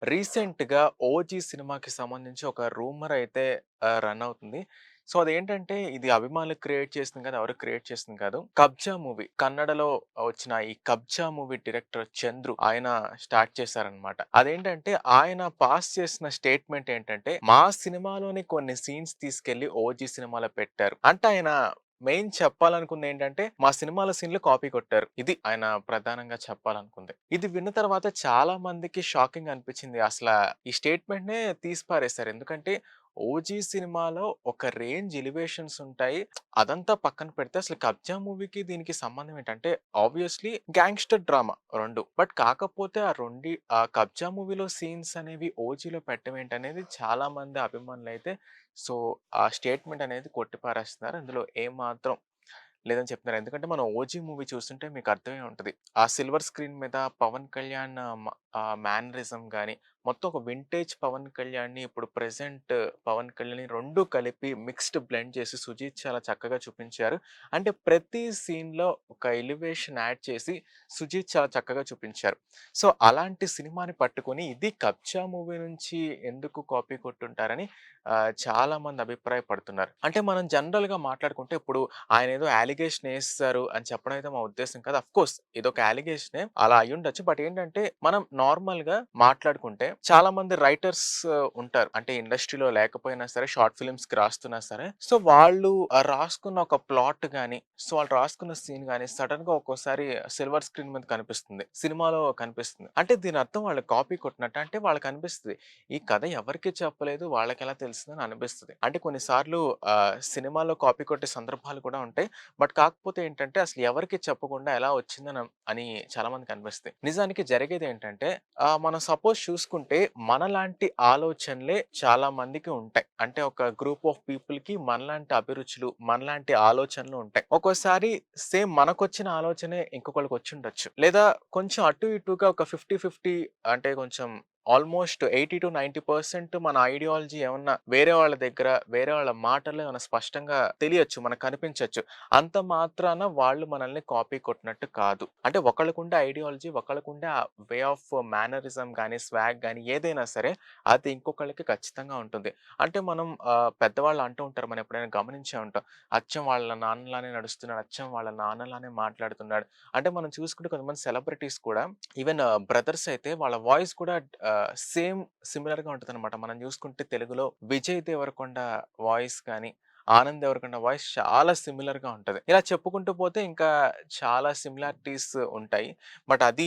రీసెంట్‌గా 'ఓజీ' సినిమాకి సంబంధించి ఒక రూమర్ అయితే రన్ అవుతుంది. సో, అదేంటంటే ఇది అభిమానులు క్రియేట్ చేసింది కాదు. ఎవరు క్రియేట్ చేసింది కాదు. 'కబ్జా' మూవీ కన్నడలో వచ్చిన ఈ 'కబ్జా' మూవీ డైరెక్టర్ చంద్రు ఆయన స్టార్ట్ చేశారనమాట. అదేంటంటే ఆయన పాస్ చేసిన స్టేట్మెంట్ ఏంటంటే, మా సినిమాలోని కొన్ని సీన్స్ తీసుకెళ్ళి 'ఓజీ' సినిమాలో పెట్టారు. అంటే ఆయన మెయిన్ చెప్పాలనుకుందేంటంటే, మా సినిమాల సీన్‌లు కాపీ కొట్టారు. ఇది ఆయన ప్రధానంగా చెప్పాలనుకుంది. ఇది విన్న తర్వాత చాలా మందికి షాకింగ్ అనిపించింది. ఈ స్టేట్మెంట్‌నే తీసి పారేశారు. ఎందుకంటే 'ఓజీ' సినిమాలో ఒక రేంజ్ ఎలివేషన్స్ ఉంటాయి. అదంతా పక్కన పెడితే అసలు 'కబ్జా' మూవీకి దీనికి సంబంధం ఏంటంటే ఆబ్వియస్‌లీ గ్యాంగ్‌స్టర్ డ్రామా 2. బట్ కాకపోతే ఆ 'కబ్జా' మూవీలో సీన్స్ అనేవి 'ఓజీలో' పెట్టడం ఏంటనేది చాలా మంది అభిమానులైతే సో, ఆ స్టేట్మెంట్ అనేది కొట్టిపారేస్తున్నారు. అందులో ఏమాత్రం లేదని చెప్తున్నారు. ఎందుకంటే మనం 'ఓజీ' మూవీ చూస్తుంటే మీకు అర్థమై ఉంటది. ఆ సిల్వర్ స్క్రీన్ మీద పవన్ కళ్యాణ్ మేనరిజం గాని, మొత్తం ఒక వింటేజ్ పవన్ కళ్యాణ్‌ని ఇప్పుడు ప్రెజెంట్ పవన్ కళ్యాణ్‌ని 2 కలిపి మిక్స్డ్ బ్లెండ్ చేసి 'సుజీత్' చాలా చక్కగా చూపించారు. అంటే ప్రతి సీన్‌లో ఒక ఎలివేషన్ యాడ్ చేసి 'సుజీత్' చాలా చక్కగా చూపించారు. సో, అలాంటి సినిమాని పట్టుకొని ఇది 'కబ్జా' మూవీ నుంచి ఎందుకు కాపీ కొట్టుంటారని చాలామంది అభిప్రాయపడుతున్నారు. అంటే మనం జనరల్‌గా మాట్లాడుకుంటే ఇప్పుడు ఆయనేదో అలిగేషన్ ఏసేసారు అని చెప్పడం అయితే మా ఉద్దేశ్యం కాదు. ఆఫ్‌కోర్స్ ఇదొక అలిగేషనే. అలా అయ్యుండొచ్చు. బట్ ఏంటంటే మనం నార్మల్‌గా మాట్లాడుకుంటే చాలా మంది రైటర్స్ ఉంటారు. అంటే ఇండస్ట్రీలో లేకపోయినా సరే షార్ట్ ఫిల్మ్స్‌కి రాస్తున్నా సరే. సో వాళ్ళు రాసుకున్న ఒక ప్లాట్ గాని, సో వాళ్ళు రాసుకున్న సీన్ గాని సడెన్‌గా ఒక్కోసారి సిల్వర్ స్క్రీన్ మీద కనిపిస్తుంది. సినిమాలో కనిపిస్తుంది. అంటే దీని అర్థం వాళ్ళు కాపీ కొట్టినట్ట. అంటే వాళ్ళకనిపిస్తది. ఈ కథ ఎవరికీ చెప్పలేదు. వాళ్ళకెలా తెలిసిందని అనిపిస్తది. అంటే కొన్ని సార్లు సినిమాలో కాపీ కొట్టే సందర్భాలు కూడా ఉంటాయి. బట్ కాకపోతే ఏంటంటే అసలు ఎవరికీ చెప్పకుండా ఎలా వచ్చిందని చాలా మందికి అనిపిస్తాయి. నిజానికి జరిగేదేంటంటే మనం సపోజ్ చూసుకుంటే మనలాంటి ఆలోచనలే చాలా మందికి ఉంటాయి. అంటే ఒక గ్రూప్ ఆఫ్ పీపుల్‌కి మనలాంటి అభిరుచులు, మనలాంటి ఆలోచనలు ఉంటాయి. ఒక్కోసారి సేమ్ మనకొచ్చిన ఆలోచనే ఇంకొకళ్ళకి వచ్చుండొచ్చు. లేదా కొంచెం అటు ఇటుగా ఒక 50, 50 అంటే కొంచెం ఆల్మోస్ట్ 80-90% మన ఐడియాలజీ ఏమన్నా వేరే వాళ్ళ దగ్గర, వేరే వాళ్ళ మాటల్లో ఏమన్నా స్పష్టంగా తెలియొచ్చు. మనకు కనిపించొచ్చు. అంత మాత్రాన వాళ్ళు మనల్ని కాపీ కొట్టినట్టు కాదు. అంటే ఒకళ్ళకుండే ఐడియాలజీ, ఒకళ్ళకుండే ఆ వే ఆఫ్ మేనరిజం గాని, స్వాగ్ గాని ఏదైనా సరే అది ఇంకొకళ్ళకి ఖచ్చితంగా ఉంటుంది. అంటే మనం పెద్దవాళ్ళు అంటూ ఉంటారు. మనం ఎప్పుడైనా గమనించే ఉంటాం. అచ్చం వాళ్ళ నాన్నలానే నడుస్తున్నాడు. అచ్చం వాళ్ళ నాన్నలానే మాట్లాడుతున్నాడు. అంటే మనం చూసుకుంటే కొంతమంది సెలబ్రిటీస్ కూడా ఈవెన్ బ్రదర్స్ అయితే వాళ్ళ వాయిస్ కూడా సేమ్ సిమిలర్‌గా ఉంటదనమాట. మనం చూసుకుంటే తెలుగులో 'విజయ్ దేవరకొండ' వాయిస్ కానీ, 'ఆనంద్ దేవరకొండ' వాయిస్ చాలా సిమిలర్‌గా ఉంటది. ఇలా చెప్పుకుంటూ పోతే ఇంకా చాలా సిమిలారిటీస్ ఉంటాయి. బట్ అది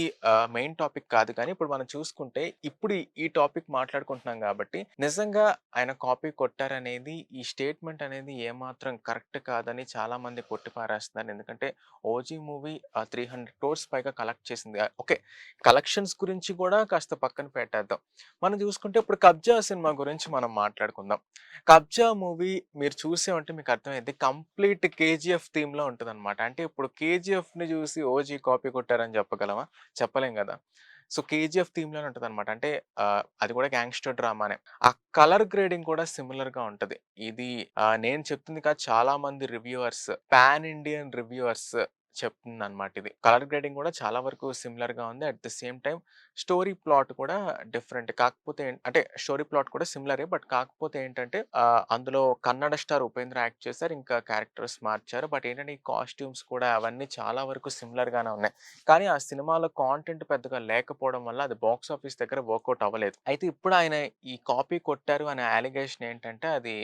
మెయిన్ టాపిక్ కాదు కానీ, ఇప్పుడు మనం చూసుకుంటే ఇప్పుడు ఈ టాపిక్ మాట్లాడుకుంటున్నాం కాబట్టి, నిజంగా ఆయన కాపీ కొట్టారనేది ఈ స్టేట్మెంట్ అనేది ఏమాత్రం కరెక్ట్ కాదని చాలామంది కొట్టిపారేస్తున్నారు. ఎందుకంటే 'ఓజీ' మూవీ 300 క్రోర్స్ పైగా కలెక్ట్ చేసింది. ఓకే. కలెక్షన్స్ గురించి కూడా కాస్త పక్కన పెట్టేద్దాం. మనం చూసుకుంటే ఇప్పుడు 'కబ్జా' సినిమా గురించి మనం మాట్లాడుకుందాం. 'కబ్జా' మూవీ మీరు చూసే ఉంటే మీకు అర్థమైద్ది. కంప్లీట్ 'కేజీఎఫ్' థీమ్‌లో ఉంటదనమాట. అంటే ఇప్పుడు 'కేజీఎఫ్‌ని' చూసి 'ఓజీ' కాపీ కొట్టారని చెప్పగలమా? చెప్పలేం గదా! సో 'కేజీఎఫ్' థీమ్‌లోనే ఉంటదనమాట. అంటే అది కూడా గ్యాంగ్‌స్టర్ డ్రామానే. ఆ కలర్ గ్రేడింగ్ కూడా సిమిలర్‌గా ఉంటది. ఇది నేను చెప్తుంది కాదు చాలా మంది రివ్యూవర్స్, పాన్ ఇండియన్ రివ్యూవర్స్ చెప్తుందనమాట ఇది. కలర్ గ్రేడింగ్ కూడా చాలా వరకు సిమిలర్‌గా ఉంది. At the same time story plot కూడా డిఫరెంట్. కాకపోతే అంటే స్టోరీ ప్లాట్ కూడా సిమిలరే. బట్ కాకపోతే ఏంటంటే అందులో కన్నడ స్టార్ 'ఉపేంద్ర' యాక్ట్ చేశారు. ఇంకా క్యారెక్టర్స్ మార్చారు. బట్ ఏంటంటే ఈ కాస్ట్యూమ్స్ కూడా అవన్నీ చాలా వరకు సిమిలర్‌గానే ఉన్నాయి. కానీ ఆ సినిమాలో కాంటెంట్ పెద్దగా లేకపోవడం వల్ల అది బాక్స్ ఆఫీస్ దగ్గర వర్కౌట్ అవ్వలేదు. అయితే ఇప్పుడు ఆయన ఈ కాపీ కొట్టారు అనే అలిగేషన్ ఏంటంటే అది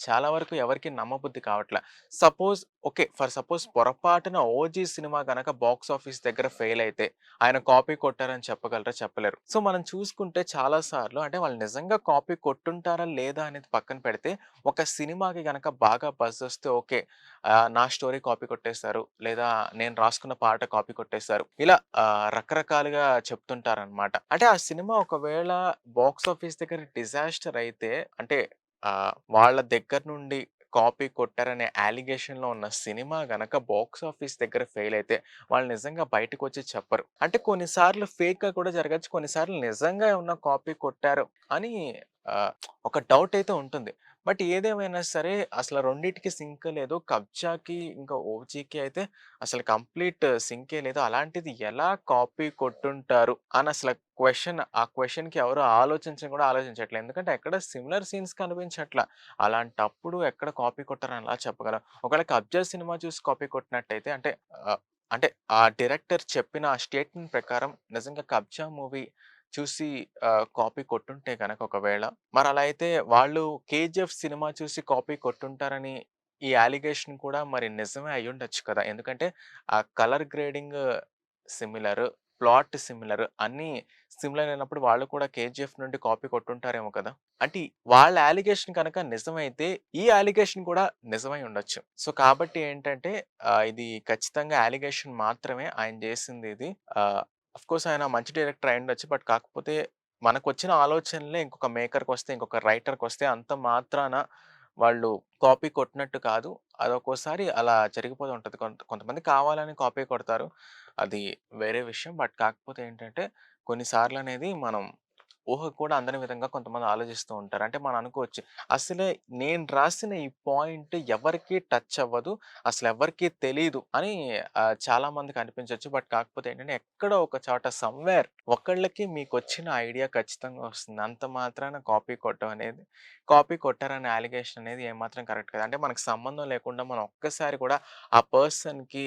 చాలా వరకు ఎవరికీ నమ్మబుద్ధి కావట్ల. Suppose okay. సపోజ్ పొరపాటున 'ఓజీ' సినిమా గనక బాక్స్ ఆఫీస్ దగ్గర ఫెయిల్ అయితే ఆయన కాపీ కొట్టారని చెప్పగలరా? చెప్పలేరు. సో, మనం చూసుకుంటే చాలా సార్లు అంటే వాళ్ళు నిజంగా కాపీ కొట్టుంటారా? లేదా? అనేది పక్కన పెడితే ఒక సినిమాకి గనక బాగా బజ్ వస్తే ఓకే. నా స్టోరీ కాపీ కొట్టేశారు. లేదా నేను రాసుకున్న పాట కాపీ కొట్టేశారు. ఇలా రకరకాలుగా చెప్తుంటారనమాట. అంటే ఆ సినిమా ఒకవేళ బాక్స్ ఆఫీస్ దగ్గర డిజాస్టర్ అయితే అంటే వాళ్ళ దగ్గర నుండి కాపీ కొట్టారనే అలిగేషన్‌లో ఉన్న సినిమా గనక బాక్స్ ఆఫీస్ దగ్గర ఫెయిల్ అయితే, వాళ్ళు నిజంగా బయటకొచ్చి చెప్పరు. అంటే కొన్ని సార్లు ఫేక్‌గా కూడా జరగొచ్చు. కొన్ని సార్లు నిజంగా ఏమన్నా కాపీ కొట్టారు అని ఒక డౌట్ అయితే ఉంటుంది. బట్ ఏదేమైనా సరే అసల రెండిటికి సింక్ లేదు. 'కబ్జా'కి ఇంకా 'ఓజీకి' అయితే అసలు కంప్లీట్ సింకే లేదు. అలాంటిది ఎలా కాపీ కొట్టుంటారు అని అసల ఆ క్వెషన్‌కి ఎవరు ఆలోచించను కూడా ఆలోచించట్లేదు. ఎందుకంటే ఎక్కడ సిమిలర్ సీన్స్ కనిపించట్ల. అలాంటప్పుడు ఎక్కడ కాపీ కొట్టారని ఎలా చెప్పగలం? ఒకవేళ 'కబ్జా' సినిమా చూసి కాపీ కొట్టినట్టయితే ఆహ్, అంటే ఆ డైరెక్టర్ చెప్పిన ఆ స్టేట్మెంట్ ప్రకారం నిజంగా 'కబ్జా' మూవీ చూసి కాపీ కొట్టుంటే గనక ఒకవేళ, మరలా అయితే వాళ్ళు 'కేజీఎఫ్' సినిమా చూసి కాపీ కొట్టుంటారని ఈ అలిగేషన్ కూడా మరి నిజమే అయ్యుండొచ్చు కదా! ఎందుకంటే ఆ colour grading similar, plot similar అన్నీ సిమిలర్ అయినప్పుడు వాళ్ళు కూడా 'కేజీఎఫ్' నుండి కాపీ కొట్టుంటారేమో కదా! అంటే వాళ్ళ అలిగేషన్ కనుక నిజమైతే ఈ అలిగేషన్ కూడా నిజమై ఉండొచ్చు. సో, కాబట్టి ఏంటంటే ఇది ఖచ్చితంగా అలిగేషన్ మాత్రమే ఆయన జేసింది ఇది. ఆహ్, ఆఫ్‌కోర్స్ ఆయన మంచి డైరెక్టర్ అయ్యుండొచ్చు. బట్ కాకపోతే మనకొచ్చిన ఆలోచనలే ఇంకొక మేకర్‌కొస్తే, ఇంకొక రైటర్‌కొస్తే అంత మాత్రాన వాళ్ళు కాపీ కొట్టినట్టు కాదు. అదొక్కోసారి అలా జరిగిపోతూ ఉంటది. కొంతమంది కావాలని కాపీ కొడతారు. అది వేరే విషయం. బట్ కాకపోతే ఏంటంటే కొన్ని సార్లనేది మనం ఊహకు కూడా అందని విధంగా కొంతమంది ఆలోచిస్తూ ఉంటారు. అంటే మనం అనుకోవచ్చు. అసలే నేను రాసిన ఈ పాయింట్ ఎవరికీ టచ్ అవ్వదు. అసలెవ్వరికీ తెలీదు అని చాలా మందికి అనిపించొచ్చు. బట్ కాకపోతే ఏంటంటే ఎక్కడో ఒక చోట సమ్‌వేర్ ఒకళ్ళకి మీకొచ్చిన ఐడియా ఖచ్చితంగా వస్తుంది. అంత మాత్రాన కాపీ కొట్టారనే అలిగేషన్ అనేది ఏమాత్రం కరెక్ట్ కాదు. అంటే మనకు సంబంధం లేకుండా మనం ఒక్కసారి కూడా ఆ పర్సన్‌కి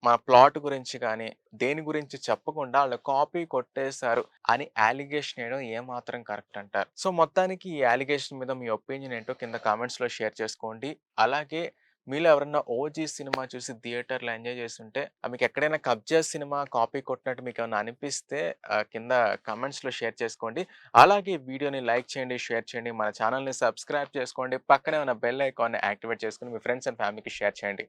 మన ప్లాట్ గురించి గాని, దేని గురించి చెప్పకుండా ఆళ్ళు కాపీ కొట్టేసారు అని అలిగేషన్ ఎయడం ఏమాత్రం కరెక్ట్ అంటారు? సో, మొత్తానికి ఈ అలిగేషన్ మీద మీ ఒపీనియన్ ఏంటో కింద కామెంట్స్‌లో షేర్ చేసుకోండి. అలాగే మీలో ఎవరన్నా 'ఓజీ' సినిమా చూసి థియేటర్‌లో ఎంజాయ్ చేసుంటే, మీకెక్కడైనా 'కబ్జా' సినిమా కాపీ కొట్టినట్టు మీకేమన్నా అనిపిస్తే కింద కామెంట్స్‌లో షేర్ చేసుకోండి. అలాగే వీడియోని లైక్ చేయండి, షేర్ చేయండి. మన ఛానెల్‌ని సబ్స్క్రైబ్ చేసుకోండి. పక్కనే ఉన్న బెల్ ఐకాన్‌ని యాక్టివేట్ చేసుకొని మీ ఫ్రెండ్స్ అండ్ ఫ్యామిలీకి షేర్ చేయండి.